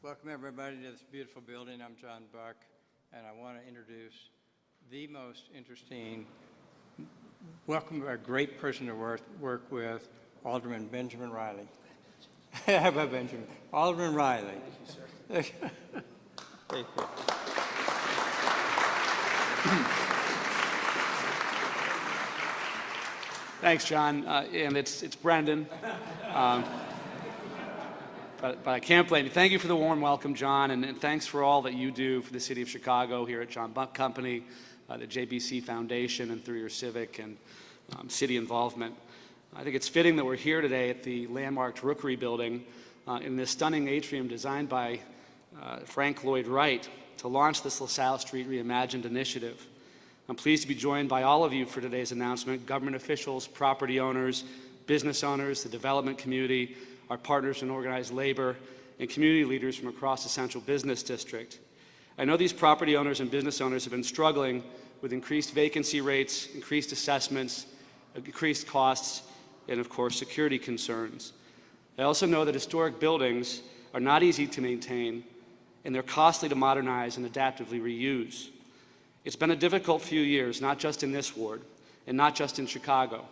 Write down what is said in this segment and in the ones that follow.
Welcome everybody to this beautiful building. I'm John Buck, and I want to introduce the most interesting, welcome a great person to work with, Alderman Benjamin Riley. How about Benjamin? Alderman Riley. Thank you, sir. Thank you. Thanks, John, and it's Brendan. But I can't blame you. Thank you for the warm welcome, John, and thanks for all that you do for the City of Chicago here at John Buck Company, the JBC Foundation, and through your civic and city involvement. I think it's fitting that we're here today at the landmarked Rookery Building in this stunning atrium designed by Frank Lloyd Wright to launch this LaSalle Street Reimagined initiative. I'm pleased to be joined by all of you for today's announcement: government officials, property owners, business owners, the development community, our partners in organized labor, and community leaders from across the Central Business District. I know these property owners and business owners have been struggling with increased vacancy rates, increased assessments, increased costs, and of course, security concerns. I also know that historic buildings are not easy to maintain, and they're costly to modernize and adaptively reuse. It's been a difficult few years, not just in this ward, and not just in Chicago.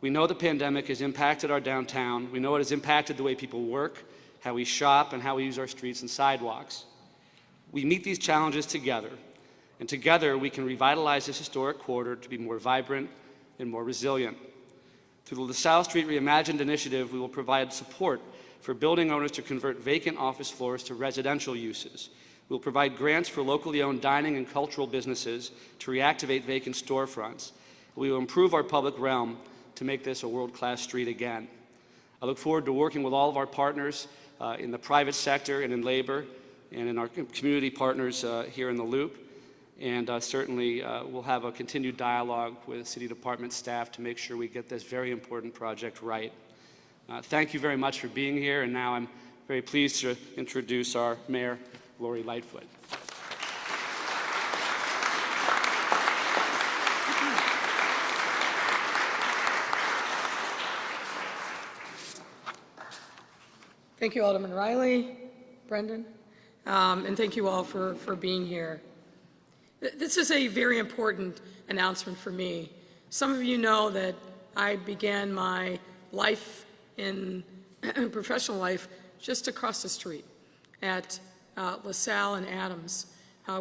We know the pandemic has impacted our downtown. We know it has impacted the way people work, how we shop, and how we use our streets and sidewalks. We meet these challenges together, and together we can revitalize this historic corridor to be more vibrant and more resilient. Through the LaSalle Street Reimagined initiative, we will provide support for building owners to convert vacant office floors to residential uses. We will provide grants for locally owned dining and cultural businesses to reactivate vacant storefronts. We will improve our public realm to make this a world-class street again. I look forward to working with all of our partners in the private sector and in labor, and in our community partners here in the Loop. And certainly we'll have a continued dialogue with City Department staff to make sure we get this very important project right. Thank you very much for being here, and now I'm very pleased to introduce our Mayor, Lori Lightfoot. Thank you, Alderman Riley, Brendan, and thank you all for being here. This is a very important announcement for me. Some of you know that I began my life in professional life just across the street at LaSalle and Adams,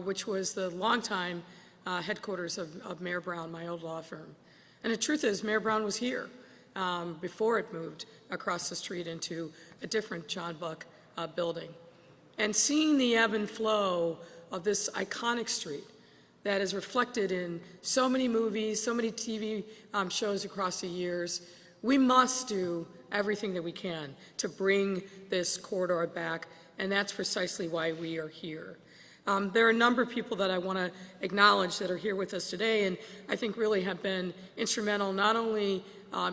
which was the longtime headquarters of Mayor Brown, my old law firm. And the truth is, Mayor Brown was here before it moved across the street into a different John Buck building. And seeing the ebb and flow of this iconic street that is reflected in so many movies, so many TV shows across the years, we must do everything that we can to bring this corridor back, and that's precisely why we are here. There are a number of people that I want to acknowledge that are here with us today, and I think really have been instrumental not only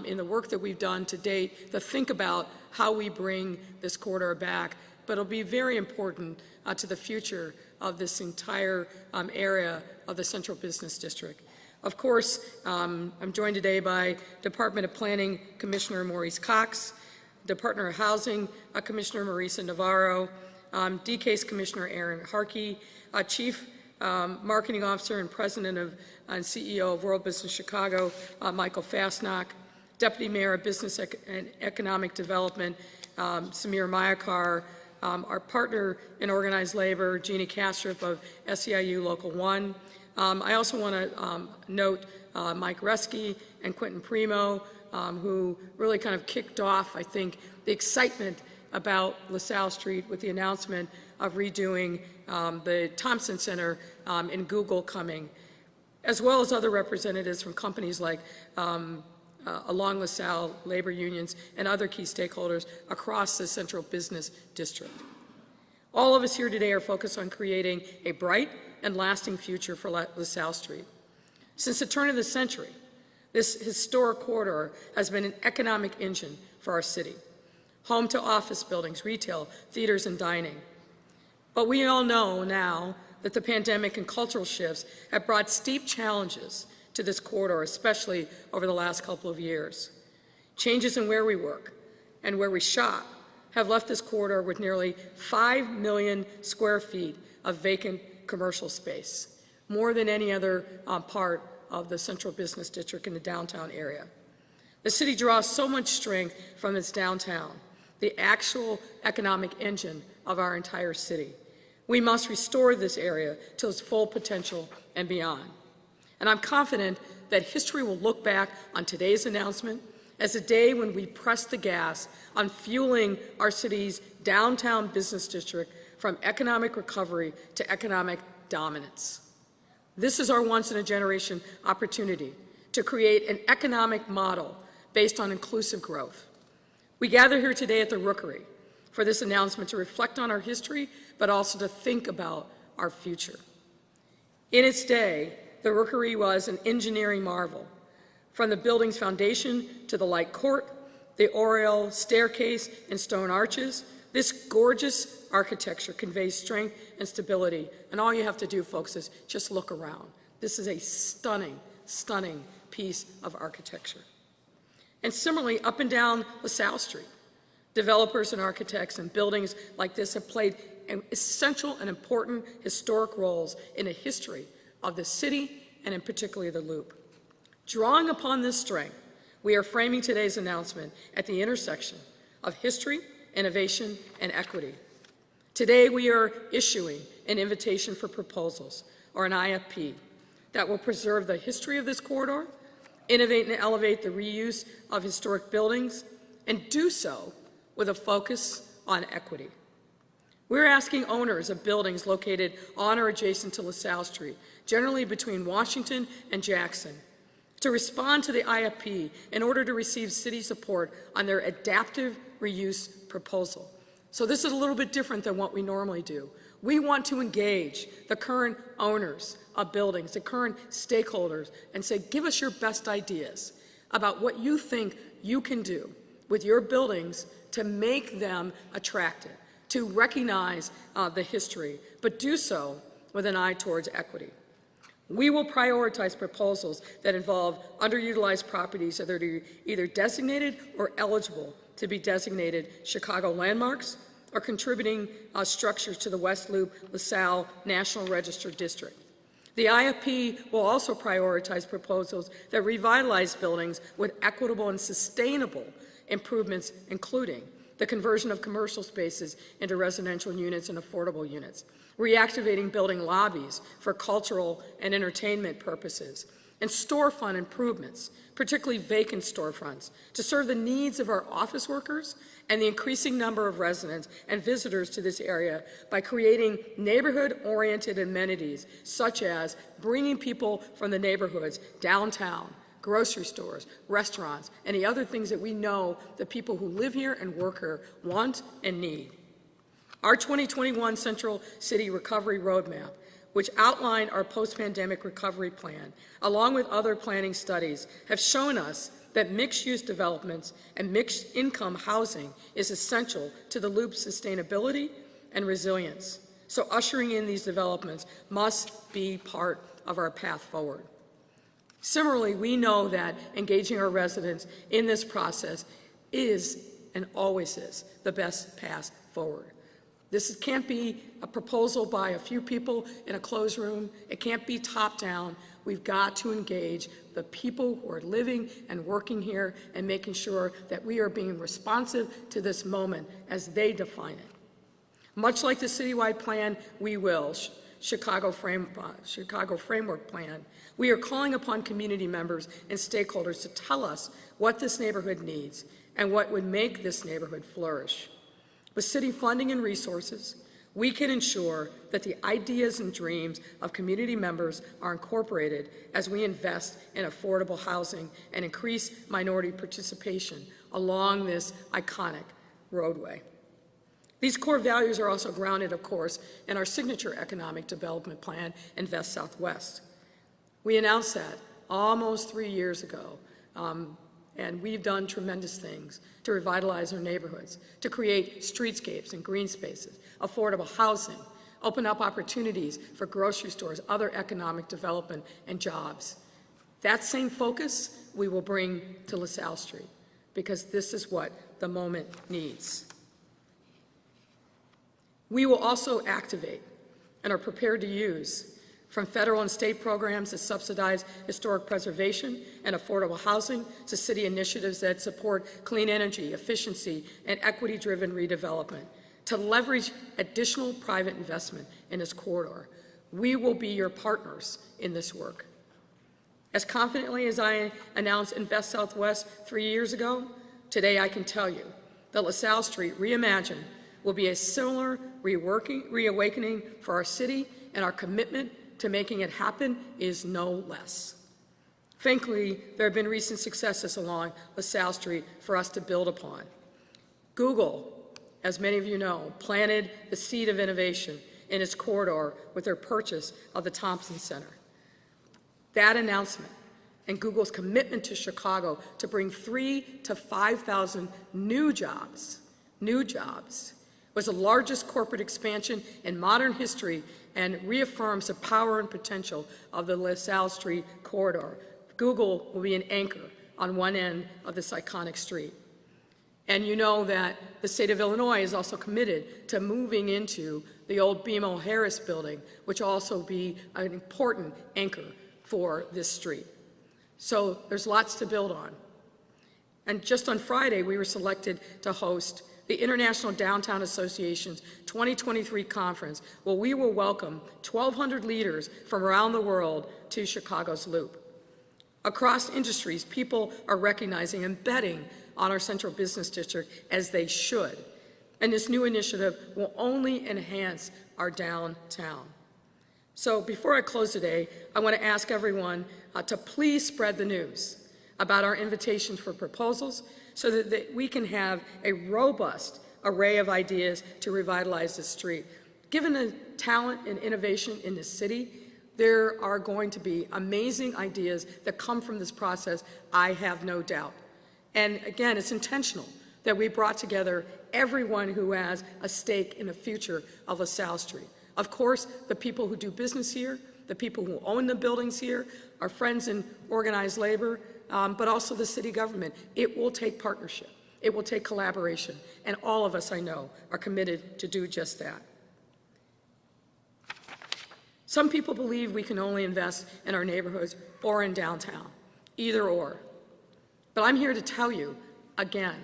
in the work that we've done to date to think about how we bring this corridor back, but it'll be very important to the future of this entire area of the Central Business District. Of course, I'm joined today by Department of Planning Commissioner Maurice Cox, Department of Housing Commissioner Marisa Navarro, DCASE Commissioner Aaron Harkey, Chief Marketing Officer and President and CEO of World Business Chicago, Michael Fastnock, Deputy Mayor of Business and Economic Development, Samir Mayakar, our partner in organized labor, Jeannie Kastrup of SEIU Local 1. I also want to note Mike Reski and Quentin Primo, who really kind of kicked off, I think, the excitement about LaSalle Street with the announcement of redoing the Thompson Center in Google coming, as well as other representatives from companies like along LaSalle, labor unions, and other key stakeholders across the Central Business District. All of us here today are focused on creating a bright and lasting future for LaSalle Street. Since the turn of the century, this historic corridor has been an economic engine for our city, home to office buildings, retail, theaters, and dining. But we all know now that the pandemic and cultural shifts have brought steep challenges to this corridor, especially over the last couple of years. Changes in where we work and where we shop have left this corridor with nearly 5 million square feet of vacant commercial space, more than any other part of the central business district in the downtown area. The city draws so much strength from its downtown, the actual economic engine of our entire city. We must restore this area to its full potential and beyond. And I'm confident that history will look back on today's announcement as a day when we pressed the gas on fueling our city's downtown business district from economic recovery to economic dominance. This is our once-in-a-generation opportunity to create an economic model based on inclusive growth. We gather here today at the Rookery for this announcement to reflect on our history, but also to think about our future. In its day, the Rookery was an engineering marvel. From the building's foundation to the light court, the oriel staircase and stone arches, this gorgeous architecture conveys strength and stability. And all you have to do, folks, is just look around. This is a stunning, stunning piece of architecture. And similarly, up and down LaSalle Street, developers and architects and buildings like this have played essential and important historic roles in the history of the city and in particular the Loop. Drawing upon this strength, we are framing today's announcement at the intersection of history, innovation, and equity. Today, we are issuing an invitation for proposals, or an IFP, that will preserve the history of this corridor, innovate and elevate the reuse of historic buildings, and do so with a focus on equity. We're asking owners of buildings located on or adjacent to LaSalle Street, generally between Washington and Jackson, to respond to the IFP in order to receive city support on their adaptive reuse proposal. So this is a little bit different than what we normally do. We want to engage the current owners of buildings, the current stakeholders, and say, give us your best ideas about what you think you can do with your buildings to make them attractive, to recognize the history, but do so with an eye towards equity. We will prioritize proposals that involve underutilized properties that are either designated or eligible to be designated Chicago landmarks or contributing structures to the West Loop LaSalle National Register District. The IFP will also prioritize proposals that revitalize buildings with equitable and sustainable improvements, including the conversion of commercial spaces into residential units and affordable units, reactivating building lobbies for cultural and entertainment purposes, and storefront improvements, particularly vacant storefronts, to serve the needs of our office workers and the increasing number of residents and visitors to this area by creating neighborhood-oriented amenities, such as bringing people from the neighborhoods downtown, grocery stores, restaurants, and the other things that we know the people who live here and work here want and need. Our 2021 Central City Recovery Roadmap, which outlined our post-pandemic recovery plan, along with other planning studies, have shown us that mixed-use developments and mixed-income housing is essential to the Loop's sustainability and resilience. So ushering in these developments must be part of our path forward. Similarly, we know that engaging our residents in this process is and always is the best path forward. This can't be a proposal by a few people in a closed room. It can't be top-down. We've got to engage the people who are living and working here and making sure that we are being responsive to this moment as they define it. Much like the citywide plan, we will, Chicago Framework Plan, we are calling upon community members and stakeholders to tell us what this neighborhood needs and what would make this neighborhood flourish. With city funding and resources, we can ensure that the ideas and dreams of community members are incorporated as we invest in affordable housing and increase minority participation along this iconic roadway. These core values are also grounded, of course, in our signature economic development plan, Invest Southwest. We announced that almost 3 years ago, and we've done tremendous things to revitalize our neighborhoods, to create streetscapes and green spaces, affordable housing, open up opportunities for grocery stores, other economic development, and jobs. That same focus we will bring to LaSalle Street, because this is what the moment needs. We will also activate and are prepared to use from federal and state programs that subsidize historic preservation and affordable housing to city initiatives that support clean energy, efficiency, and equity-driven redevelopment, to leverage additional private investment in this corridor. We will be your partners in this work. As confidently as I announced Invest Southwest 3 years ago, today I can tell you that LaSalle Street Reimagined will be a similar reawakening for our city, and our commitment to making it happen is no less. Thankfully, there have been recent successes along LaSalle Street for us to build upon. Google, as many of you know, planted the seed of innovation in its corridor with their purchase of the Thompson Center. That announcement and Google's commitment to Chicago to bring 3,000 to 5,000 new jobs, was the largest corporate expansion in modern history and reaffirms the power and potential of the LaSalle Street Corridor. Google will be an anchor on one end of this iconic street. And you know that the state of Illinois is also committed to moving into the old BMO Harris building, which will also be an important anchor for this street. So there's lots to build on. And just on Friday, we were selected to host the International Downtown Association's 2023 conference, where we will welcome 1,200 leaders from around the world to Chicago's Loop. Across industries, people are recognizing and betting on our central business district, as they should. And this new initiative will only enhance our downtown. So before I close today, I want to ask everyone to please spread the news about our invitations for proposals so that we can have a robust array of ideas to revitalize the street. Given the talent and innovation in this city, there are going to be amazing ideas that come from this process, I have no doubt. And again, it's intentional that we brought together everyone who has a stake in the future of LaSalle Street. Of course, the people who do business here, the people who own the buildings here, our friends in organized labor, but also the city government. It will take partnership. It will take collaboration. And all of us, I know, are committed to do just that. Some people believe we can only invest in our neighborhoods or in downtown, either or. But I'm here to tell you, again,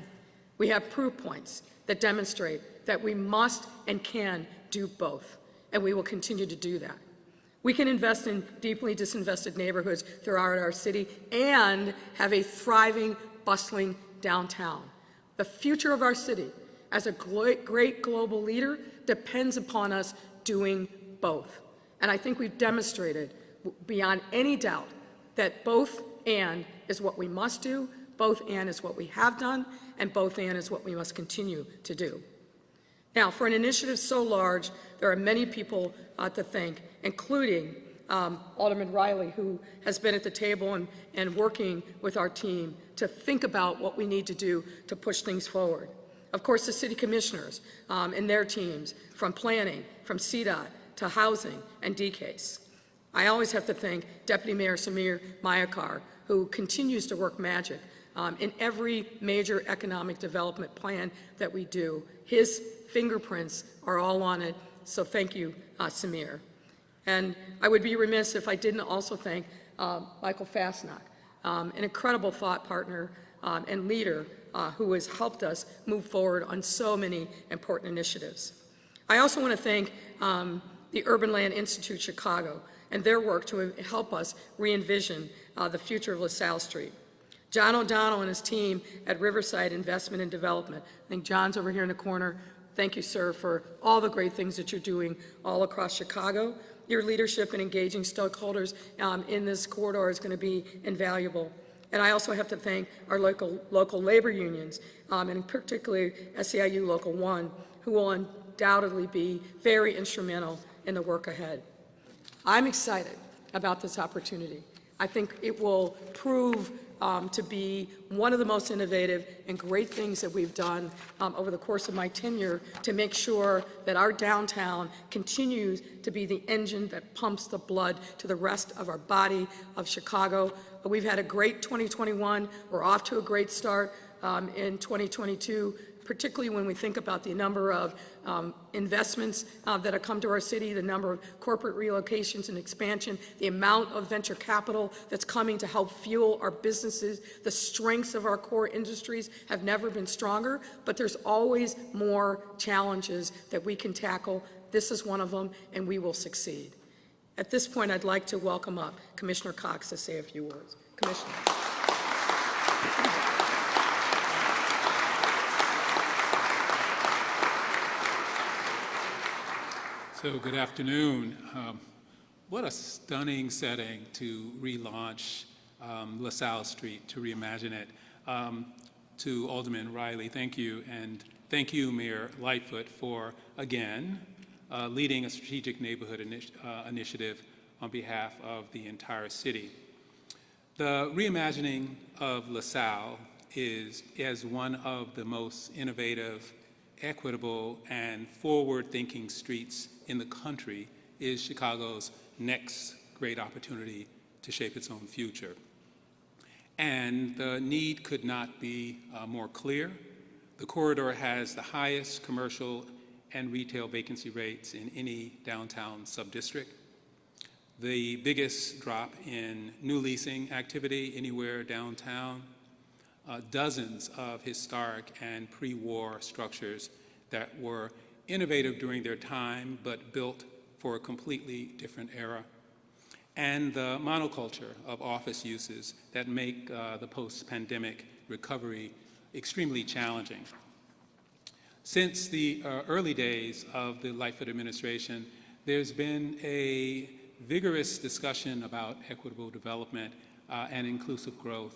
we have proof points that demonstrate that we must and can do both, and we will continue to do that. We can invest in deeply disinvested neighborhoods throughout our city and have a thriving, bustling downtown. The future of our city as a great global leader depends upon us doing both. And I think we've demonstrated beyond any doubt that both and is what we must do, both and is what we have done, and both and is what we must continue to do. Now, for an initiative so large, there are many people to thank, including Alderman Riley, who has been at the table and working with our team to think about what we need to do to push things forward. Of course, the city commissioners and their teams, from planning, from CDOT to housing and DCASE. I always have to thank Deputy Mayor Samir Mayakar, who continues to work magic in every major economic development plan that we do. His fingerprints are all on it, so thank you, Samir. And I would be remiss if I didn't also thank Michael Fastnack, an incredible thought partner and leader who has helped us move forward on so many important initiatives. I also want to thank the Urban Land Institute Chicago and their work to help us re-envision the future of LaSalle Street. John O'Donnell and his team at Riverside Investment and Development. I think John's over here in the corner. Thank you, sir, for all the great things that you're doing all across Chicago. Your leadership in engaging stakeholders in this corridor is going to be invaluable. And I also have to thank our local labor unions, and particularly SEIU Local 1, who will undoubtedly be very instrumental in the work ahead. I'm excited about this opportunity. I think it will prove to be one of the most innovative and great things that we've done over the course of my tenure to make sure that our downtown continues to be the engine that pumps the blood to the rest of our body of Chicago. We've had a great 2021. We're off to a great start in 2022, particularly when we think about the number of investments that have come to our city, the number of corporate relocations and expansion, the amount of venture capital that's coming to help fuel our businesses. The strengths of our core industries have never been stronger, but there's always more challenges that we can tackle. This is one of them, and we will succeed. At this point, I'd like to welcome up Commissioner Cox to say a few words. Commissioner. So good afternoon. What a stunning setting to relaunch LaSalle Street, to reimagine it. To Alderman Riley, thank you, and thank you, Mayor Lightfoot, for, again, leading a strategic neighborhood initiative on behalf of the entire city. The reimagining of LaSalle is as one of the most innovative, equitable, and forward-thinking streets in the country is Chicago's next great opportunity to shape its own future. And the need could not be more clear. The corridor has the highest commercial and retail vacancy rates in any downtown subdistrict, the biggest drop in new leasing activity anywhere downtown, dozens of historic and pre-war structures that were innovative during their time but built for a completely different era, and the monoculture of office uses that make the post-pandemic recovery extremely challenging. Since the early days of the Lightfoot administration, there's been a vigorous discussion about equitable development and inclusive growth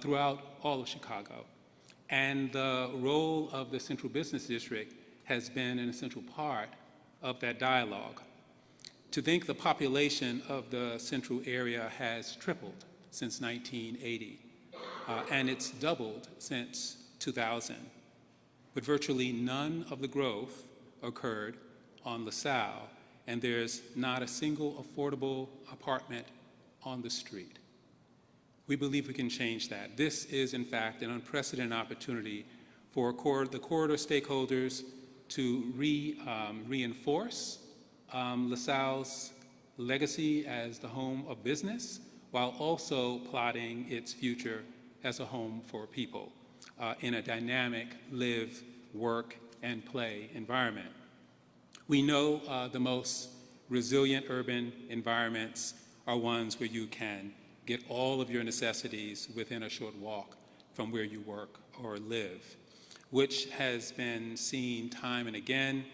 throughout all of Chicago. And the role of the Central Business District has been an essential part of that dialogue. To think the population of the Central area has tripled since 1980, and it's doubled since 2000. But virtually none of the growth occurred on LaSalle, and there's not a single affordable apartment on the street. We believe we can change that. This is, in fact, an unprecedented opportunity for the corridor stakeholders to reinforce LaSalle's legacy as the home of business, while also plotting its future as a home for people in a dynamic live, work, and play environment. We know the most resilient urban environments are ones where you can get all of your necessities within a short walk from where you work or live, which has been seen time and again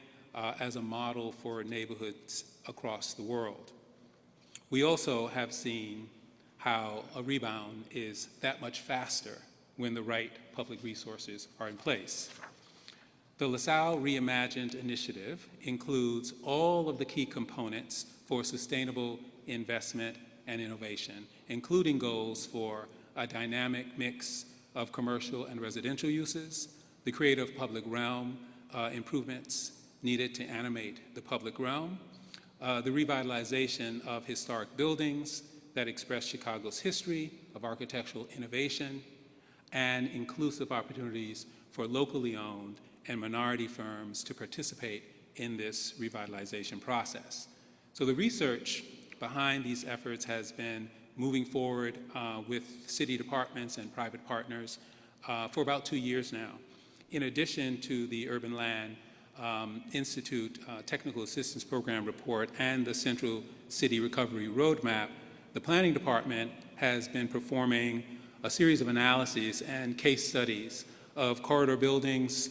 as a model for neighborhoods across the world. We also have seen how a rebound is that much faster when the right public resources are in place. The LaSalle Reimagined initiative includes all of the key components for sustainable investment and innovation, including goals for a dynamic mix of commercial and residential uses, the creative public realm improvements needed to animate the public realm, the revitalization of historic buildings that express Chicago's history of architectural innovation, and inclusive opportunities for locally owned and minority firms to participate in this revitalization process. So the research behind these efforts has been moving forward with city departments and private partners for about 2 years now. In addition to the Urban Land Institute Technical Assistance Program report and the Central City Recovery Roadmap, the Planning Department has been performing a series of analyses and case studies of corridor buildings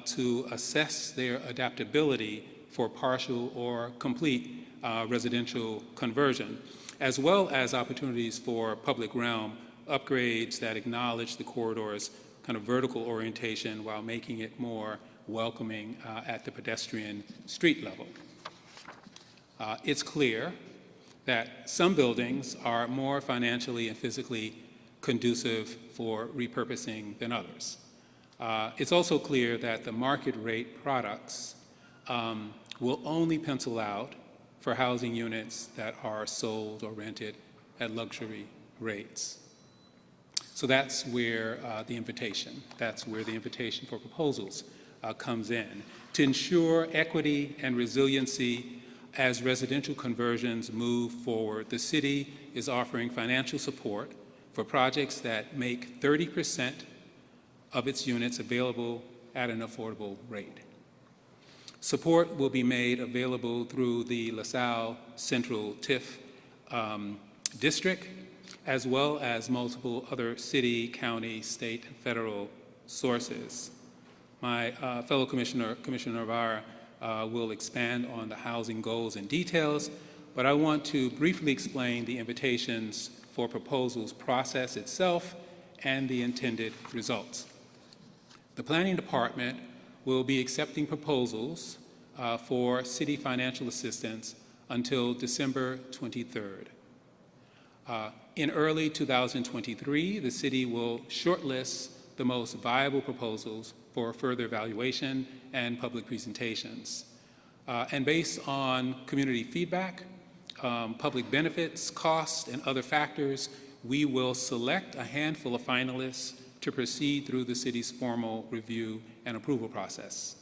to assess their adaptability for partial or complete residential conversion, as well as opportunities for public realm upgrades that acknowledge the corridor's kind of vertical orientation while making it more welcoming at the pedestrian street level. It's clear that some buildings are more financially and physically conducive for repurposing than others. It's also clear that the market rate products will only pencil out for housing units that are sold or rented at luxury rates. So that's where the invitation for proposals comes in, to ensure equity and resiliency as residential conversions move forward. The city is offering financial support for projects that make 30% of its units available at an affordable rate. Support will be made available through the LaSalle Central TIF district, as well as multiple other city, county, state, and federal sources. My fellow Commissioner Navarre, will expand on the housing goals and details, but I want to briefly explain the invitations for proposals process itself and the intended results. The Planning Department will be accepting proposals for city financial assistance until December 23rd. In early 2023, the city will shortlist the most viable proposals for further evaluation and public presentations. And based on community feedback, public benefits, costs, and other factors, we will select a handful of finalists to proceed through the city's formal review and approval processes.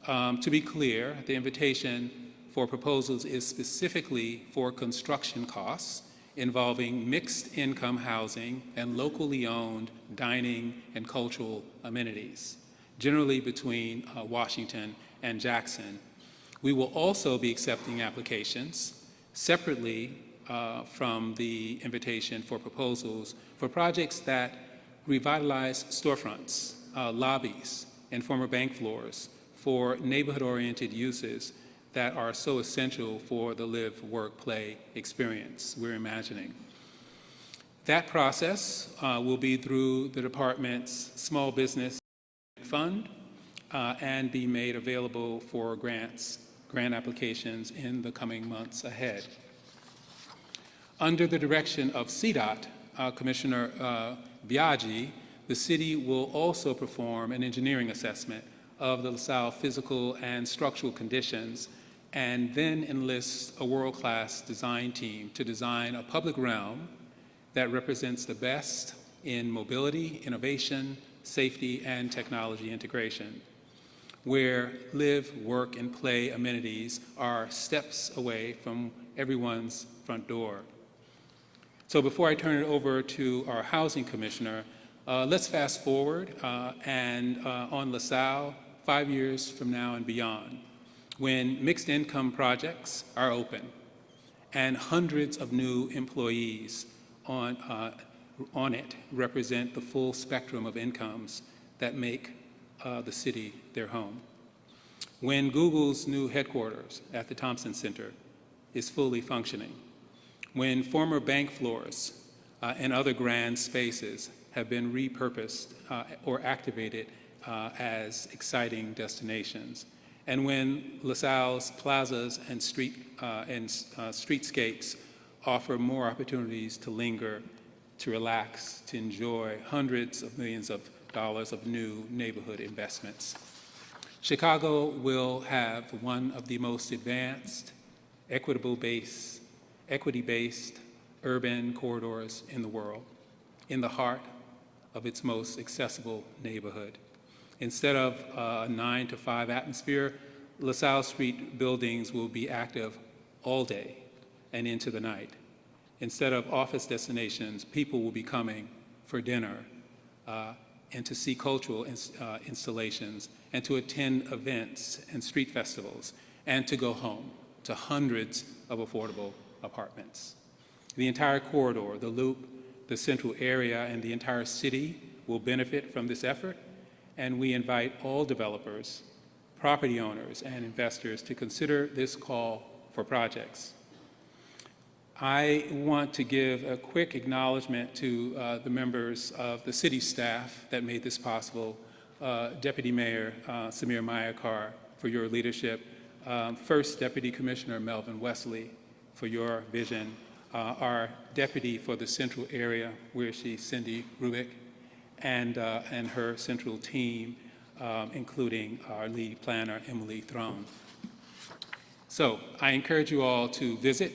To be clear, the invitation for proposals is specifically for construction costs involving mixed income housing and locally owned dining and cultural amenities, generally between Washington and Jackson. We will also be accepting applications separately from the invitation for proposals for projects that revitalize storefronts, lobbies, and former bank floors for neighborhood-oriented uses that are so essential for the live, work, play experience we're imagining. That process will be through the department's Small Business Fund and be made available for grant applications in the coming months ahead. Under the direction of CDOT, Commissioner Biaggi, the city will also perform an engineering assessment of the LaSalle physical and structural conditions and then enlist a world-class design team to design a public realm that represents the best in mobility, innovation, safety, and technology integration, where live, work, and play amenities are steps away from everyone's front door. So before I turn it over to our housing commissioner, let's fast forward and on LaSalle 5 years from now and beyond, when mixed income projects are open and hundreds of new employees on it represent the full spectrum of incomes that make the city their home. When Google's new headquarters at the Thompson Center is fully functioning, when former bank floors and other grand spaces have been repurposed or activated as exciting destinations, and when LaSalle's plazas and streetscapes offer more opportunities to linger, to relax, to enjoy hundreds of millions of dollars of new neighborhood investments. Chicago will have one of the most advanced, equity-based urban corridors in the world, in the heart of its most accessible neighborhood. Instead of a 9 to 5 atmosphere, LaSalle Street buildings will be active all day and into the night. Instead of office destinations, people will be coming for dinner and to see cultural installations and to attend events and street festivals and to go home to hundreds of affordable apartments. The entire corridor, the loop, the central area, and the entire city will benefit from this effort, and we invite all developers, property owners, and investors to consider this call for projects. I want to give a quick acknowledgement to the members of the city staff that made this possible. Deputy Mayor Samir Mayakar for your leadership, First Deputy Commissioner Melvin Wesley for your vision, our Deputy for the Central Area, where she's Cindy Rubik, and her central team, including our lead planner, Emily Throne. So I encourage you all to visit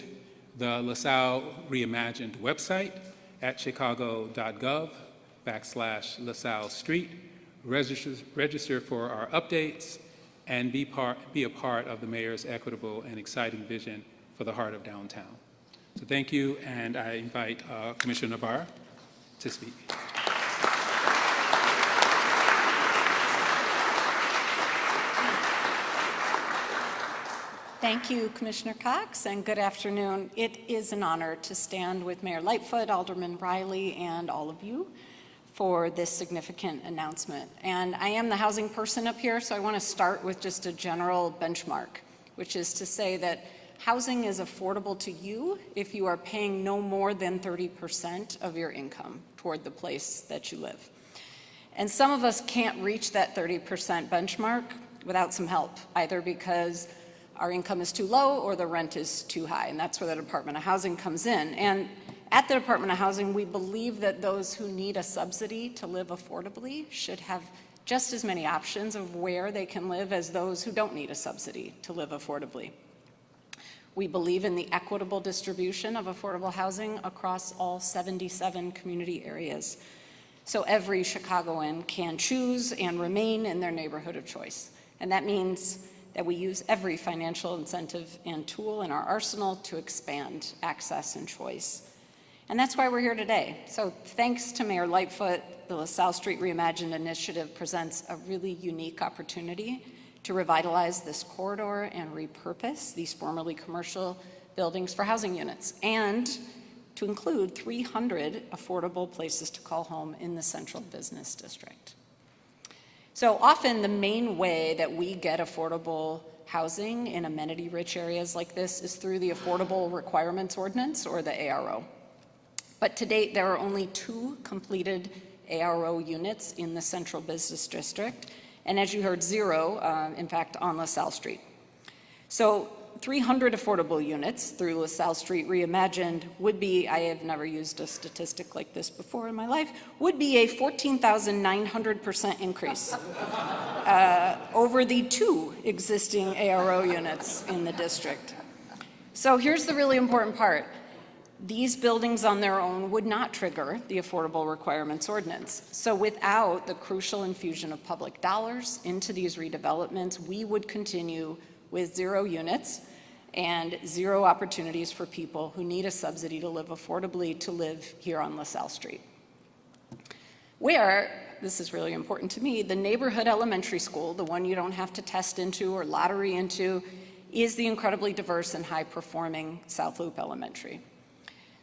the LaSalle Reimagined website at chicago.gov/LaSalle Street. Register for our updates and be a part of the mayor's equitable and exciting vision for the heart of downtown. So thank you, and I invite Commissioner Navarra to speak. Thank you, Commissioner Cox, and good afternoon. It is an honor to stand with Mayor Lightfoot, Alderman Riley, and all of you for this significant announcement. And I am the housing person up here, so I want to start with just a general benchmark, which is to say that housing is affordable to you if you are paying no more than 30% of your income toward the place that you live. And some of us can't reach that 30% benchmark without some help, either because our income is too low or the rent is too high, and that's where the Department of Housing comes in. And at the Department of Housing, we believe that those who need a subsidy to live affordably should have just as many options of where they can live as those who don't need a subsidy to live affordably. We believe in the equitable distribution of affordable housing across all 77 community areas, so every Chicagoan can choose and remain in their neighborhood of choice. And that means that we use every financial incentive and tool in our arsenal to expand access and choice. And that's why we're here today. So thanks to Mayor Lightfoot, the LaSalle Street Reimagined initiative presents a really unique opportunity to revitalize this corridor and repurpose these formerly commercial buildings for housing units, and to include 300 affordable places to call home in the central business district. So often the main way that we get affordable housing in amenity-rich areas like this is through the Affordable Requirements Ordinance, or the ARO. But to date, there are only 2 completed ARO units in the central business district, and as you heard, 0, in fact, on LaSalle Street. So 300 affordable units through LaSalle Street Reimagined would be, I have never used a statistic like this before in my life, would be a 14,900% increase over the 2 existing ARO units in the district. So here's the really important part. These buildings on their own would not trigger the Affordable Requirements Ordinance. So without the crucial infusion of public dollars into these redevelopments, we would continue with 0 units and 0 opportunities for people who need a subsidy to live affordably to live here on LaSalle Street. Where, this is really important to me, the neighborhood elementary school, the one you don't have to test into or lottery into, is the incredibly diverse and high-performing South Loop Elementary.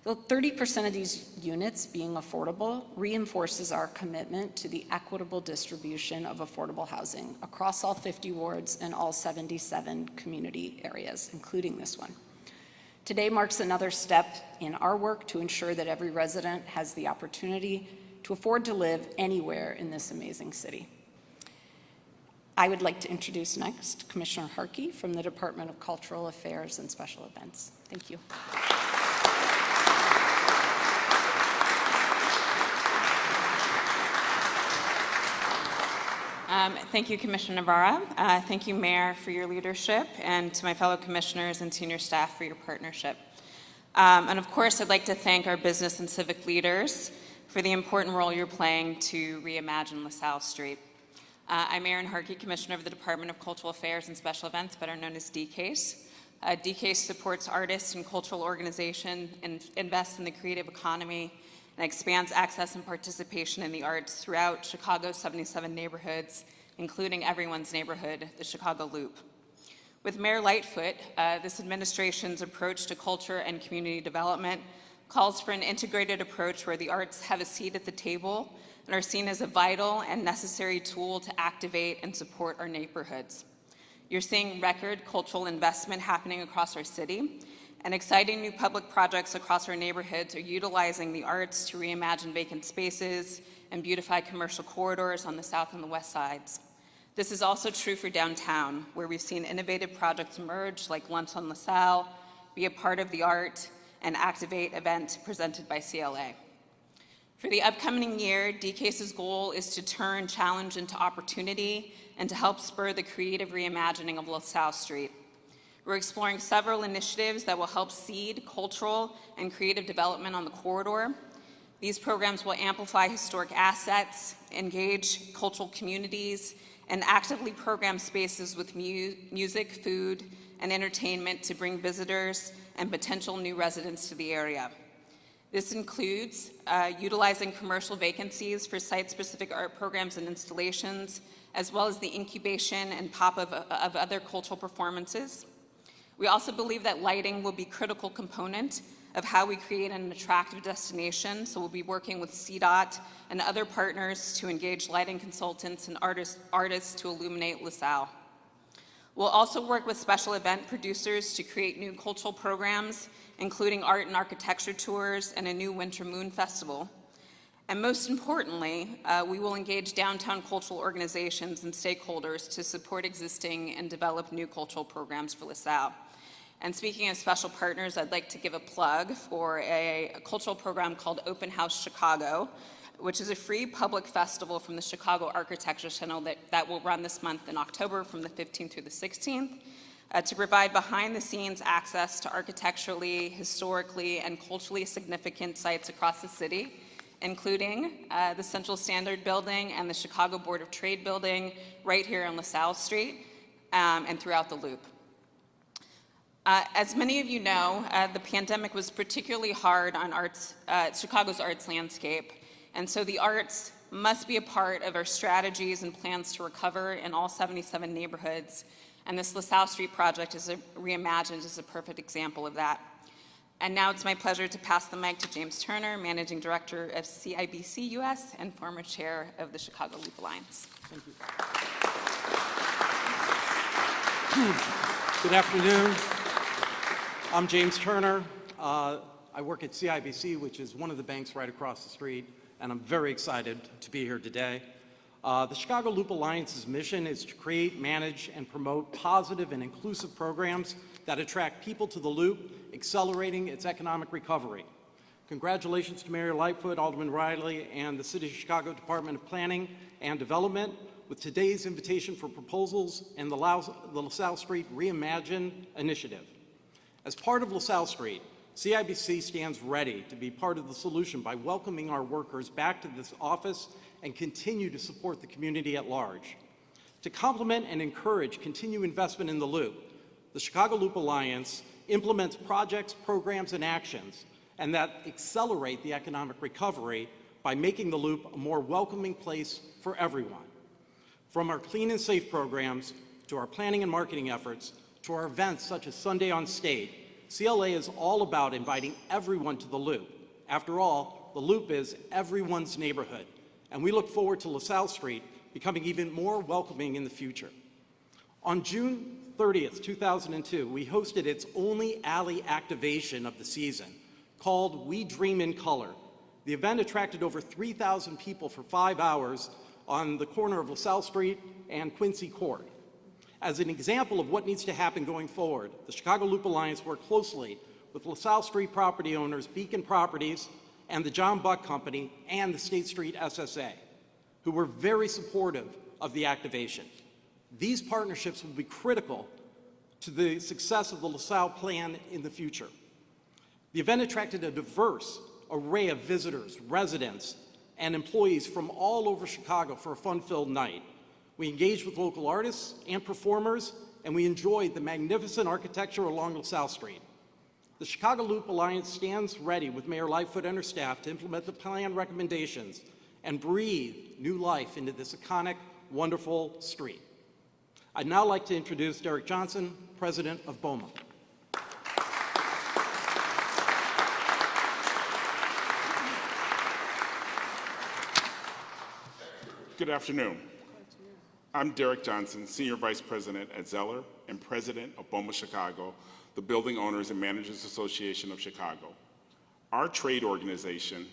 So 30% of these units being affordable reinforces our commitment to the equitable distribution of affordable housing across all 50 wards and all 77 community areas, including this one. Today marks another step in our work to ensure that every resident has the opportunity to afford to live anywhere in this amazing city. I would like to introduce next Commissioner Harkey from the Department of Cultural Affairs and Special Events. Thank you. Thank you, Commissioner Navarra. Thank you, Mayor, for your leadership, and to my fellow commissioners and senior staff for your partnership. And of course, I'd like to thank our business and civic leaders for the important role you're playing to reimagine LaSalle Street. I'm Erin Harkey, Commissioner of the Department of Cultural Affairs and Special Events, better known as DCASE. DCASE supports artists and cultural organizations and invests in the creative economy and expands access and participation in the arts throughout Chicago's 77 neighborhoods, including everyone's neighborhood, the Chicago Loop. With Mayor Lightfoot, this administration's approach to culture and community development calls for an integrated approach where the arts have a seat at the table and are seen as a vital and necessary tool to activate and support our neighborhoods. You're seeing record cultural investment happening across our city, and exciting new public projects across our neighborhoods are utilizing the arts to reimagine vacant spaces and beautify commercial corridors on the south and the west sides. This is also true for downtown, where we've seen innovative projects emerge like Lunch on LaSalle, Be a Part of the Art, and Activate event presented by CLA. For the upcoming year, DCASE's goal is to turn challenge into opportunity and to help spur the creative reimagining of LaSalle Street. We're exploring several initiatives that will help seed cultural and creative development on the corridor. These programs will amplify historic assets, engage cultural communities, and actively program spaces with music, food, and entertainment to bring visitors and potential new residents to the area. This includes utilizing commercial vacancies for site-specific art programs and installations, as well as the incubation and pop-up of other cultural performances. We also believe that lighting will be a critical component of how we create an attractive destination, so we'll be working with CDOT and other partners to engage lighting consultants and artists to illuminate LaSalle. We'll also work with special event producers to create new cultural programs, including art and architecture tours and a new Winter Moon Festival. And most importantly, we will engage downtown cultural organizations and stakeholders to support existing and develop new cultural programs for LaSalle. And speaking of special partners, I'd like to give a plug for a cultural program called Open House Chicago, which is a free public festival from the Chicago Architecture Channel that will run this month in October from the 15th through the 16th to provide behind-the-scenes access to architecturally, historically, and culturally significant sites across the city, including the Central Standard Building and the Chicago Board of Trade Building right here on LaSalle Street and throughout the Loop. As many of you know, the pandemic was particularly hard on Chicago's arts landscape, and so the arts must be a part of our strategies and plans to recover in all 77 neighborhoods, and this LaSalle Street project Reimagined is a perfect example of that. And now it's my pleasure to pass the mic to James Turner, Managing Director of CIBC US and former Chair of the Chicago Loop Alliance. Thank you. Good afternoon. I'm James Turner. I work at CIBC, which is one of the banks right across the street, and I'm very excited to be here today. The Chicago Loop Alliance's mission is to create, manage, and promote positive and inclusive programs that attract people to the Loop, accelerating its economic recovery. Congratulations to Mayor Lightfoot, Alderman Riley, and the City of Chicago Department of Planning and Development with today's invitation for proposals and the LaSalle Street Reimagined initiative. As part of LaSalle Street, CIBC stands ready to be part of the solution by welcoming our workers back to this office and continue to support the community at large. To complement and encourage continued investment in the Loop, the Chicago Loop Alliance implements projects, programs, and actions and that accelerate the economic recovery by making the Loop a more welcoming place for everyone. From our clean and safe programs to our planning and marketing efforts to our events such as Sunday on State, CLA is all about inviting everyone to the Loop. After all, the Loop is everyone's neighborhood, and we look forward to LaSalle Street becoming even more welcoming in the future. On June 30th, 2002, we hosted its only alley activation of the season, called We Dream in Color. The event attracted over 3,000 people for 5 hours on the corner of LaSalle Street and Quincy Court. As an example of what needs to happen going forward, the Chicago Loop Alliance worked closely with LaSalle Street property owners, Beacon Properties, and the John Buck Company, and the State Street SSA, who were very supportive of the activation. These partnerships will be critical to the success of the LaSalle plan in the future. The event attracted a diverse array of visitors, residents, and employees from all over Chicago for a fun-filled night. We engaged with local artists and performers, and we enjoyed the magnificent architecture along LaSalle Street. The Chicago Loop Alliance stands ready with Mayor Lightfoot and her staff to implement the plan recommendations and breathe new life into this iconic, wonderful street. I'd now like to introduce Derek Johnson, President of Beaumont. Good afternoon. I'm Derek Johnson, Senior Vice President at Zeller and President of Beaumont Chicago, the Building Owners and Managers Association of Chicago. Our trade organization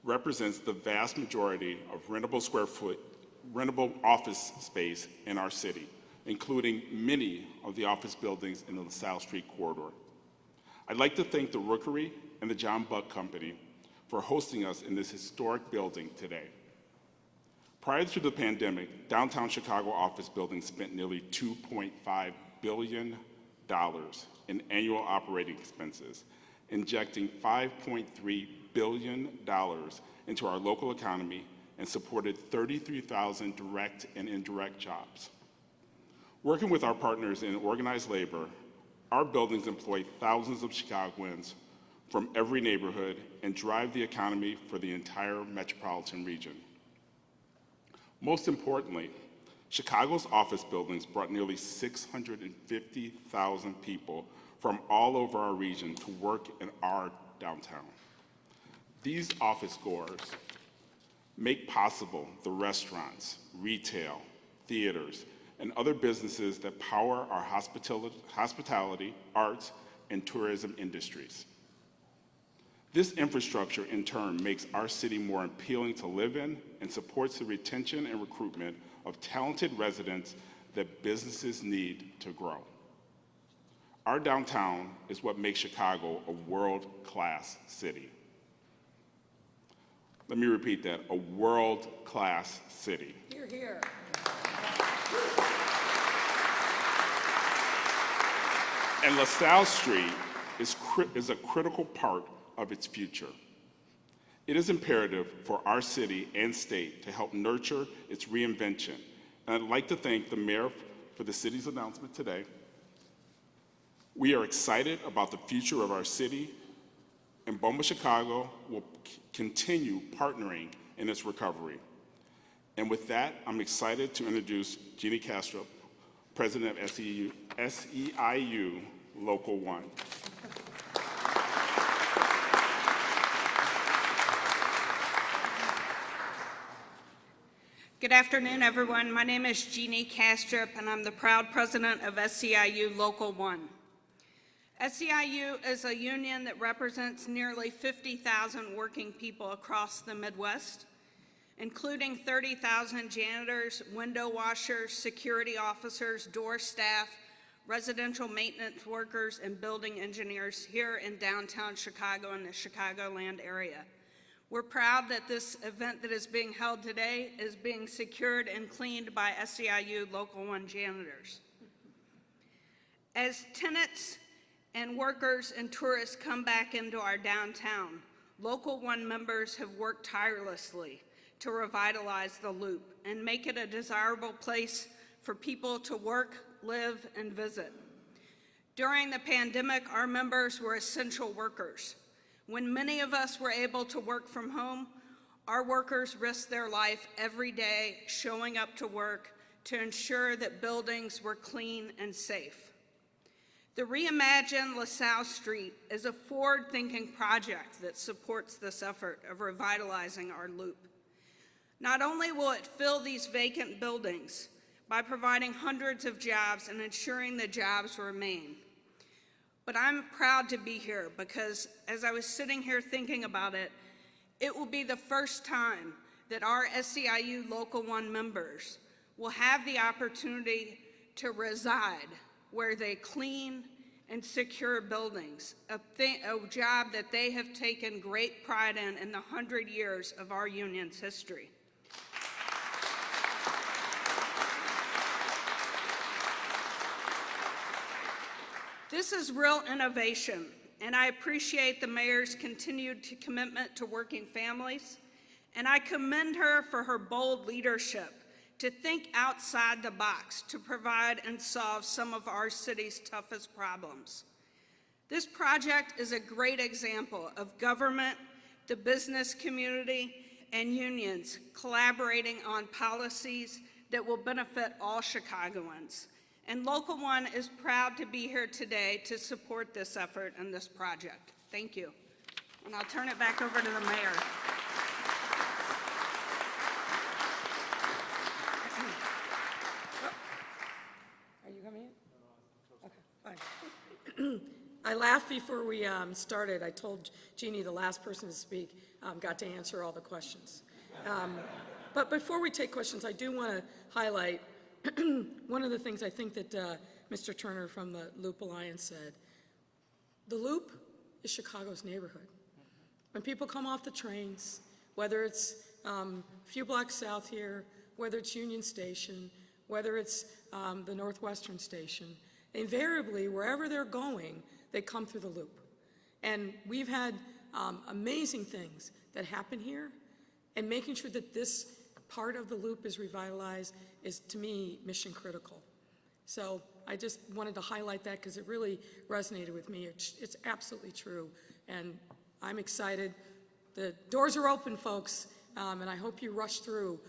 represents the vast majority of rentable office space in our city, including many of the office buildings in the LaSalle Street Corridor. I'd like to thank the Rookery and the John Buck Company for hosting us in this historic building today. Prior to the pandemic, downtown Chicago office buildings spent nearly $2.5 billion in annual operating expenses, injecting $5.3 billion into our local economy and supported 33,000 direct and indirect jobs. Working with our partners in organized labor, our buildings employ thousands of Chicagoans from every neighborhood and drive the economy for the entire metropolitan region. Most importantly, Chicago's office buildings brought nearly 650,000 people from all over our region to work in our downtown. These office goers make possible the restaurants, retail, theaters, and other businesses that power our hospitality, arts, and tourism industries. This infrastructure, in turn, makes our city more appealing to live in and supports the retention and recruitment of talented residents that businesses need to grow. Our downtown is what makes Chicago a world-class city. Let me repeat that, a world-class city. Hear, hear. And LaSalle Street is a critical part of its future. It is imperative for our city and state to help nurture its reinvention. And I'd like to thank the mayor for the city's announcement today. We are excited about the future of our city, and BOMA Chicago will continue partnering in its recovery. And with that, I'm excited to introduce Jeannie Castro, President of SEIU Local 1. Good afternoon, everyone. My name is Jeannie Castrop, and I'm the proud president of SEIU Local 1. SEIU is a union that represents nearly 50,000 working people across the Midwest, including 30,000 janitors, window washers, security officers, door staff, residential maintenance workers, and building engineers here in downtown Chicago and the Chicagoland area. We're proud that this event that is being held today is being secured and cleaned by SEIU Local 1 janitors. As tenants and workers and tourists come back into our downtown, Local 1 members have worked tirelessly to revitalize the Loop and make it a desirable place for people to work, live, and visit. During the pandemic, our members were essential workers. When many of us were able to work from home, our workers risked their life every day showing up to work to ensure that buildings were clean and safe. The Reimagined LaSalle Street is a forward-thinking project that supports this effort of revitalizing our Loop. Not only will it fill these vacant buildings by providing hundreds of jobs and ensuring the jobs remain, but I'm proud to be here because as I was sitting here thinking about it, it will be the first time that our SEIU Local 1 members will have the opportunity to reside where they clean and secure buildings, a job that they have taken great pride in the 100 years of our union's history. This is real innovation, and I appreciate the mayor's continued commitment to working families, and I commend her for her bold leadership to think outside the box to provide and solve some of our city's toughest problems. This project is a great example of government, the business community, and unions collaborating on policies that will benefit all Chicagoans. And Local 1 is proud to be here today to support this effort and this project. Thank you. And I'll turn it back over to the mayor. Are you coming in? Okay, fine. I laughed before we started. I told Jeannie, the last person to speak, got to answer all the questions. But before we take questions, I do want to highlight one of the things I think that Mr. Turner from the Loop Alliance said. The Loop is Chicago's neighborhood. When people come off the trains, whether it's a few blocks south here, whether it's Union Station, whether it's the Northwestern Station, invariably, wherever they're going, they come through the Loop. And we've had amazing things that happen here, and making sure that this part of the loop is revitalized is, to me, mission critical. So I just wanted to highlight that because it really resonated with me. It's absolutely true, and I'm excited. The doors are open, folks, and I hope you rush through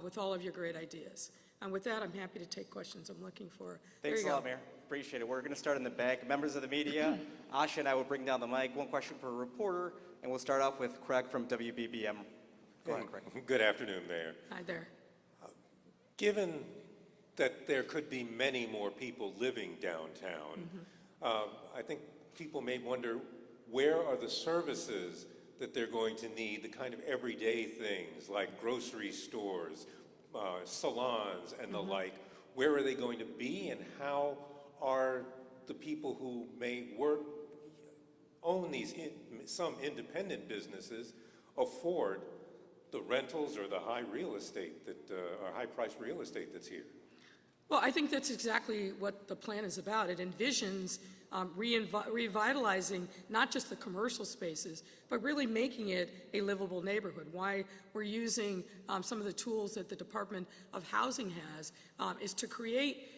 with all of your great ideas. And with that, I'm happy to take questions. I'm looking for. Thanks a lot, Mayor. Appreciate it. We're going to start in the back. Members of the media, Asha and I will bring down the mic. One question per reporter, and we'll start off with Craig from WBBM. Go ahead, Craig. Good afternoon, Mayor. Hi there. Given that there could be many more people living downtown, I think people may wonder, where are the services that they're going to need, the kind of everyday things like grocery stores, salons, and the like? Where are they going to be, and how are the people who may own these some independent businesses afford the rentals or the high real estate that, or high-priced real estate that's here? Well, I think that's exactly what the plan is about. It envisions revitalizing not just the commercial spaces, but really making it a livable neighborhood. Why we're using some of the tools that the Department of Housing has is to create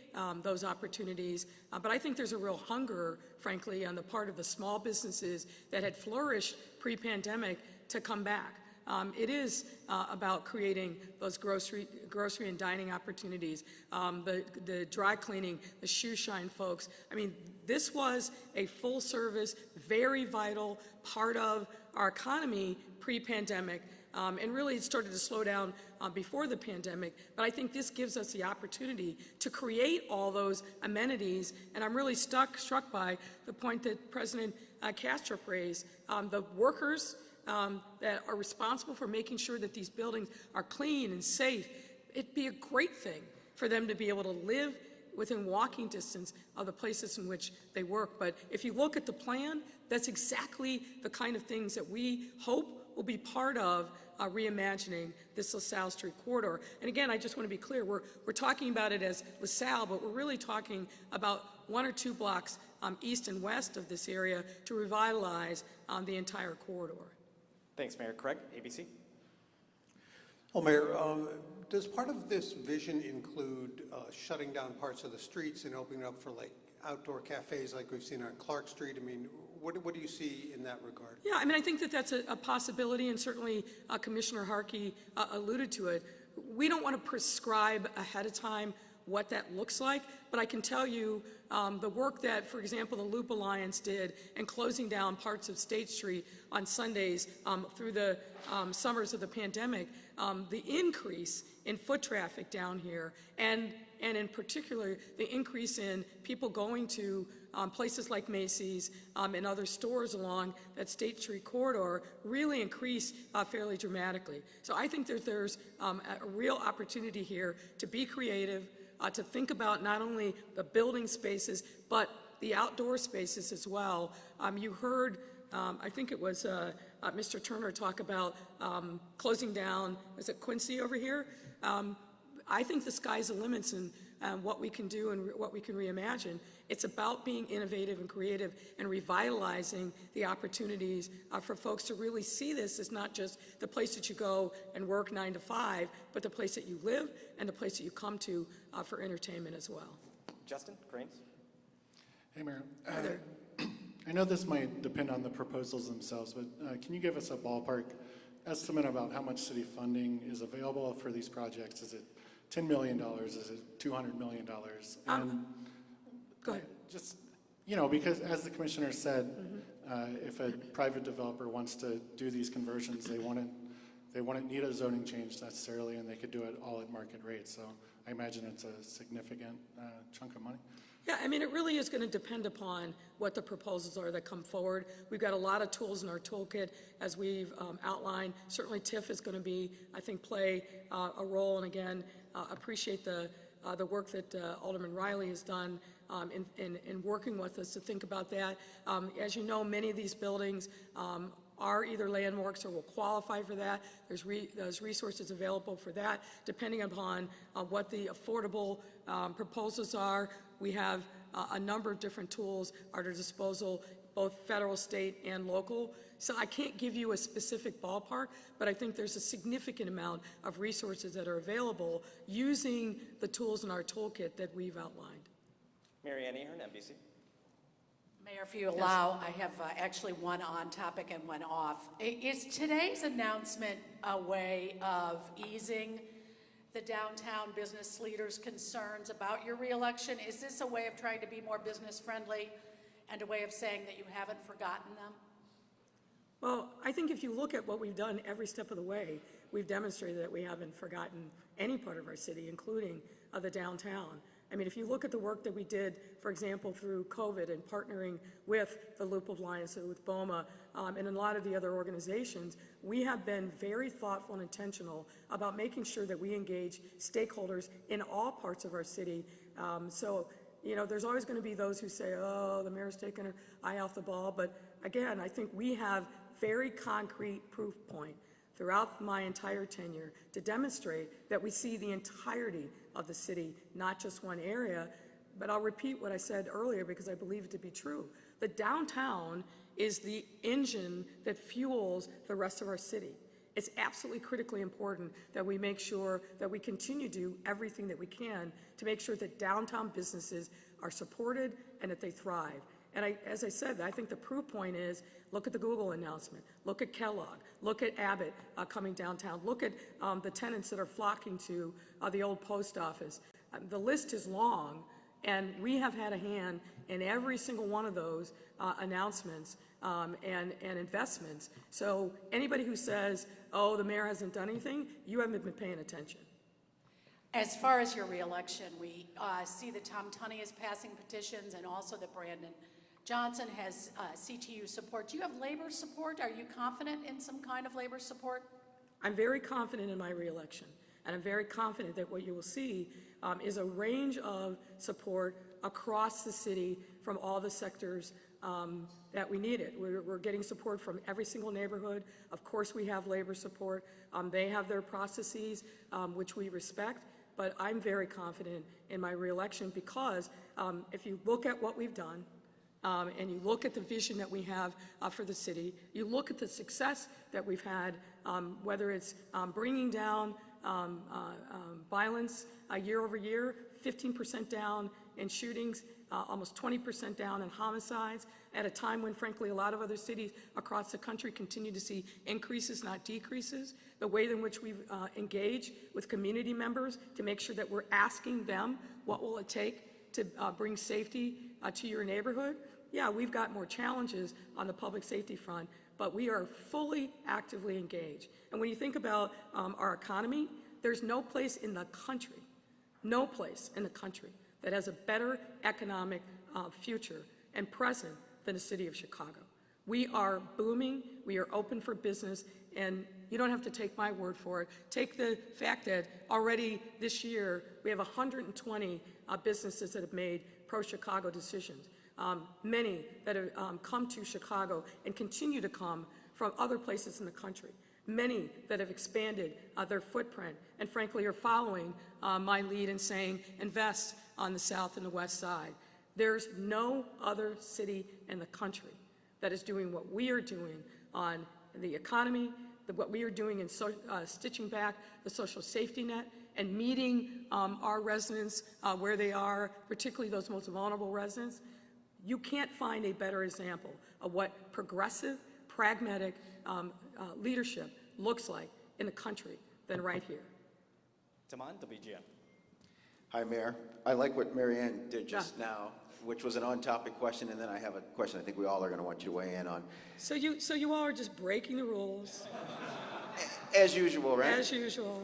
those opportunities. But I think there's a real hunger, frankly, on the part of the small businesses that had flourished pre-pandemic to come back. It is about creating those grocery and dining opportunities, the dry cleaning, the shoe shine folks. I mean, this was a full service, very vital part of our economy pre-pandemic. And really it started to slow down before the pandemic. But I think this gives us the opportunity to create all those amenities. And I'm really struck by the point that President Kastrup raised. The workers that are responsible for making sure that these buildings are clean and safe, it'd be a great thing for them to be able to live within walking distance of the places in which they work. But if you look at the plan, that's exactly the kind of things that we hope will be part of reimagining this LaSalle Street Corridor. And again, I just want to be clear, we're talking about it as LaSalle, but we're really talking about 1 or 2 blocks east and west of this area to revitalize the entire corridor. Thanks, Mayor. Craig, ABC. Well, Mayor, does part of this vision include shutting down parts of the streets and opening up for like outdoor cafes like we've seen on Clark Street? I mean, what do you see in that regard? Yeah, I mean, I think that that's a possibility, and certainly Commissioner Harkey alluded to it. We don't want to prescribe ahead of time what that looks like, but I can tell you the work that, for example, the Loop Alliance did in closing down parts of State Street on Sundays through the summers of the pandemic, the increase in foot traffic down here, and in particular, the increase in people going to places like Macy's and other stores along that State Street corridor really increased fairly dramatically. So I think that there's a real opportunity here to be creative, to think about not only the building spaces, but the outdoor spaces as well. You heard, I think it was Mr. Turner talk about closing down, is it Quincy over here? I think the sky's the limits in what we can do and what we can reimagine. It's about being innovative and creative and revitalizing the opportunities for folks to really see this as not just the place that you go and work 9 to 5, but the place that you live and the place that you come to for entertainment as well. Justin, Cranes. Hey, Mayor. I know this might depend on the proposals themselves, but can you give us a ballpark estimate about how much city funding is available for these projects? Is it $10 million? Is it $200 million? And go ahead. Just, you know, because as the commissioner said, if a private developer wants to do these conversions, they wouldn't need a zoning change necessarily, and they could do it all at market rate. So I imagine it's a significant chunk of money. Yeah, I mean, it really is going to depend upon what the proposals are that come forward. We've got a lot of tools in our toolkit, as we've outlined. Certainly TIF is going to be, I think, play a role. And again, appreciate the work that Alderman Riley has done in working with us to think about that. As you know, many of these buildings are either landmarks or will qualify for that. There's resources available for that, depending upon what the affordable proposals are. We have a number of different tools at our disposal, both federal, state, and local, So I can't give you a specific ballpark, but I think there's a significant amount of resources that are available using the tools in our toolkit that we've outlined. Mary Ann Ahern, NBC. Mayor, if you allow, I have actually one on topic and one off. Is today's announcement a way of easing the downtown business leaders' concerns about your reelection? Is this a way of trying to be more business friendly and a way of saying that you haven't forgotten them? Well, I think if you look at what we've done every step of the way, we've demonstrated that we haven't forgotten any part of our city, including the downtown. I mean, if you look at the work that we did, for example, through COVID and partnering with the Loop of Alliance, with Beaumont, and a lot of the other organizations, we have been very thoughtful and intentional about making sure that we engage stakeholders in all parts of our city. You know, there's always going to be those who say, oh, the mayor's taking her eye off the ball. But again, I think we have very concrete proof point throughout my entire tenure to demonstrate that we see the entirety of the city, not just one area. But I'll repeat what I said earlier because I believe it to be true. The downtown is the engine that fuels the rest of our city. It's absolutely critically important that we make sure that we continue to do everything that we can to make sure that downtown businesses are supported and that they thrive. And as I said, I think the proof point is, look at the Google announcement, look at Kellogg, look at Abbott coming downtown, look at the tenants that are flocking to the old post office. The list is long, and we have had a hand in every single one of those announcements and investments. So anybody who says, oh, the mayor hasn't done anything, you haven't been paying attention. As far as your reelection, we see that Tom Tunney is passing petitions and also that Brandon Johnson has CTU support. Do you have labor support? Are you confident in some kind of labor support? I'm very confident in my reelection, and I'm very confident that what you will see is a range of support across the city from all the sectors that we need it. We're getting support from every single neighborhood. Of course, we have labor support. They have their processes, which we respect, but I'm very confident in my reelection because if you look at what we've done, and you look at the vision that we have for the city, you look at the success that we've had, whether it's bringing down violence year over year, 15% down in shootings, almost 20% down in homicides, at a time when, frankly, a lot of other cities across the country continue to see increases, not decreases. The way in which we've engaged with community members to make sure that we're asking them what will it take to bring safety to your neighborhood. Yeah, we've got more challenges on the public safety front, but we are fully actively engaged. And when you think about our economy, there's no place in the country that has a better economic future and present than the city of Chicago. We are booming, we are open for business, and you don't have to take my word for it. Take the fact that already this year we have 120 businesses that have made pro-Chicago decisions. Many that have come to Chicago and continue to come from other places in the country. Many that have expanded their footprint and frankly are following my lead in saying invest on the south and the west side. There's no other city in the country that is doing what we are doing on the economy, what we are doing in stitching back the social safety net and meeting our residents where they are, particularly those most vulnerable residents. You can't find a better example of what progressive, pragmatic leadership looks like in the country than right here. Damon, WGN. Hi, Mayor. I like what Mary Ann did just now, which was an on-topic question, and then I have a question I think we all are going to want you to weigh in on. So you all are just breaking the rules. As usual, right? As usual.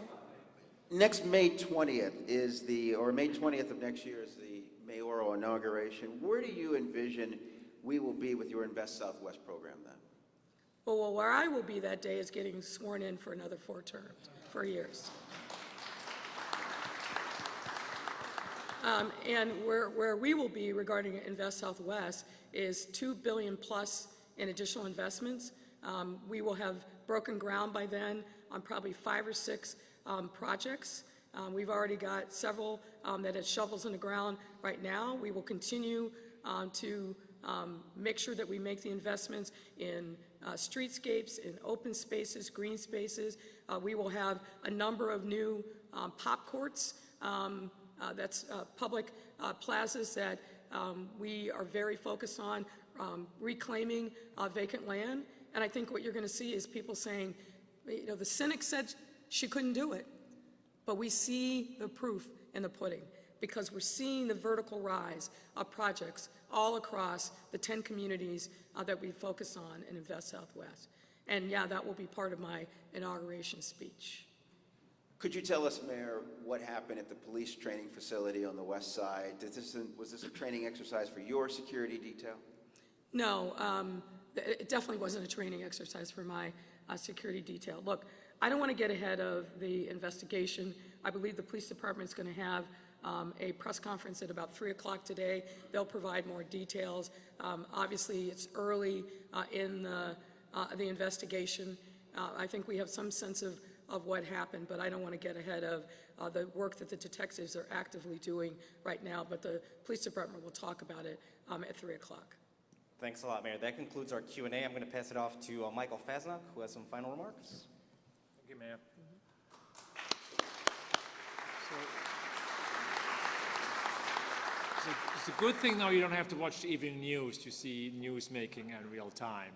Next May 20th or May 20th of next year is the Mayoral Inauguration. Where do you envision we will be with your Invest Southwest program then? Well, where I will be that day is getting sworn in for another 4 years. And where we will be regarding Invest Southwest is $2 billion plus in additional investments. We will have broken ground by then on probably 5 or 6 projects. We've already got several that have shovels in the ground right now. We will continue to make sure that we make the investments in streetscapes, in open spaces, green spaces. We will have a number of new pop courts, that's public plazas that we are very focused on reclaiming vacant land. And I think what you're going to see is people saying, you know, the cynic said she couldn't do it, but we see the proof in the pudding, because we're seeing the vertical rise of projects all across the 10 communities that we focus on in Invest Southwest. And yeah, that will be part of my inauguration speech. Could you tell us, Mayor, what happened at the police training facility on the west side? Was this a training exercise for your security detail? No, it definitely wasn't a training exercise for my security detail. Look, I don't want to get ahead of the investigation. I believe the police department is going to have a press conference at about 3 o'clock today. They'll provide more details. Obviously, it's early in the investigation. I think we have some sense of what happened, but I don't want to get ahead of the work that the detectives are actively doing right now. But the police department will talk about it at 3 o'clock. Thanks a lot, Mayor. That concludes our Q&A. I'm going to pass it off to Michael Fasnacht, who has some final remarks. Thank you, Mayor. It's a good thing now you don't have to watch the evening news to see news making in real time.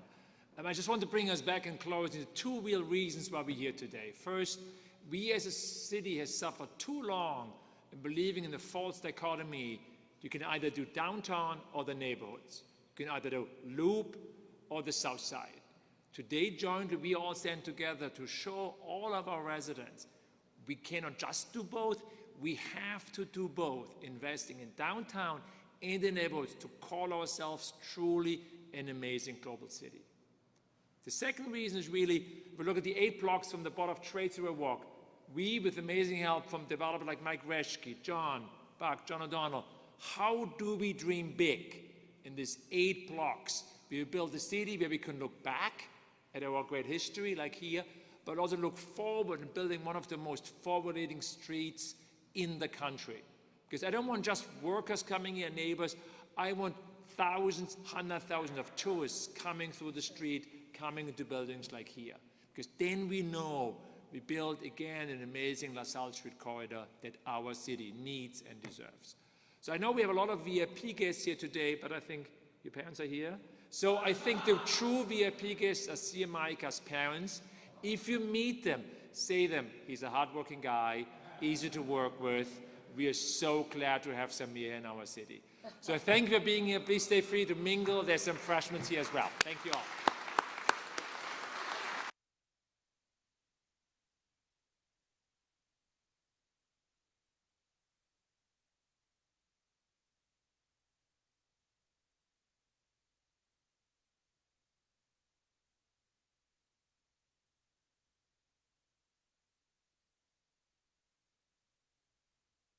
I just want to bring us back in closing to two real reasons why we're here today. First, we as a city have suffered too long in believing in the false dichotomy. You can either do downtown or the neighborhoods. You can either do Loop or the South Side. Today, jointly, we all stand together to show all of our residents we cannot just do both, we have to do both, investing in downtown and the neighborhoods to call ourselves truly an amazing global city. The second reason is really, if we look at the 8 blocks from the bottom of Trade Through Walk, we, with amazing help from developers like Mike Reschke, John Buck, John O'Donnell, how do we dream big in these 8 blocks? We will build a city where we can look back at our great history, like here, but also look forward in building one of the most forward-leading streets in the country. Because I don't want just workers coming here, neighbors. I want thousands, 100,000 of tourists coming through the street, coming into buildings like here. Because then we know we build again an amazing LaSalle Street Corridor that our city needs and deserves. So I know we have a lot of VIP guests here today, but I think your parents are here. So I think the true VIP guests are CMICA's parents. If you meet them, say them, he's a hardworking guy, easy to work with. We are so glad to have some here in our city. So thank you for being here. Please stay free to mingle. There's some freshmen here as well. Thank you all.